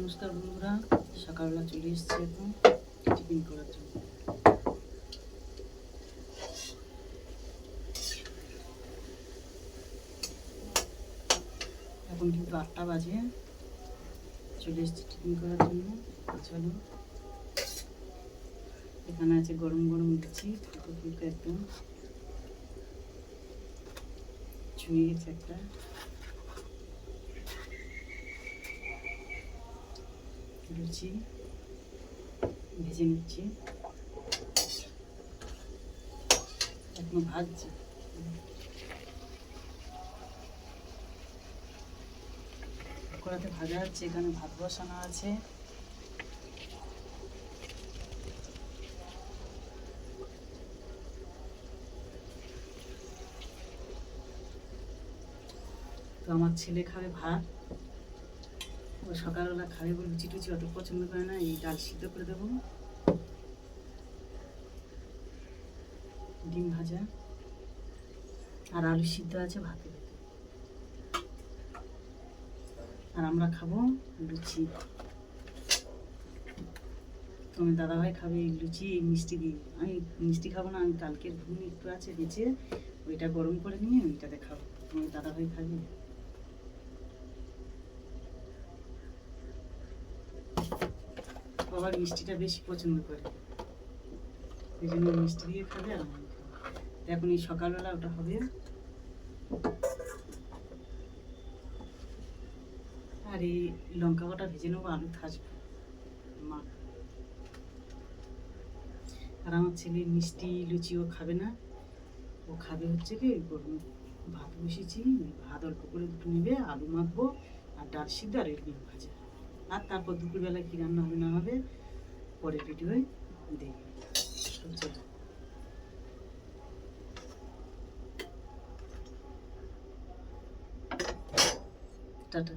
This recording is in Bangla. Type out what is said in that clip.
নমস্কার বন্ধুরা, সকালবেলা চলে এসেছি এখন টিফিন করার জন্য। এখন কিন্তু 8টা বাজে, চলে এসেছি টিফিন করার জন্য। চলো, এখানে আছে গরম গরম লুচি, ফুলকো ফুলকো একদম ছুঁয়ে গেছে একটা। লুচি ভেজে নিচ্ছি, এখনো ভাজছি। কড়াতে ভাজা হচ্ছে, এখানে ভাত বসানো আছে। তো আমার ছেলে খাবে ভাত, ও সকালবেলা খাবে বলে লুচি টুচি অত পছন্দ করে না। এই ডাল সিদ্ধ করে দেবো, ডিম ভাজা আর আলু সিদ্ধ আছে ভাতের ভেতরে। আর আমরা খাবো লুচি। তোমার দাদাভাই খাবে এই লুচি এই মিষ্টি দিয়ে। আমি মিষ্টি খাবো না, আমি কালকের ঘুগনি একটু আছে বেঁচে, ওইটা গরম করে নিয়ে ওইটাতে খাবো। তোমার দাদাভাই খাবে। আবার মিষ্টিটা বেশি পছন্দ করে, এই জন্য মিষ্টি দিয়ে খাবে আর আমি খাবো। এখন এই সকালবেলা ওটা হবে। আর এই লঙ্কা বাটা ভেজে নেবো, আলু থাকবে মা। আর আমার ছেলে মিষ্টি লুচিও খাবে না, ও খাবে হচ্ছে কি গরম ভাত বসেছি, ভাত অল্প করে দুটো নেবে, আলু মাখবো আর ডাল সিদ্ধ আর ডিম ভাজা। আর তারপর দুপুরবেলা কী রান্না হবে না হবে পরে ভিডিওয় দেখবে। চলো, টাটা।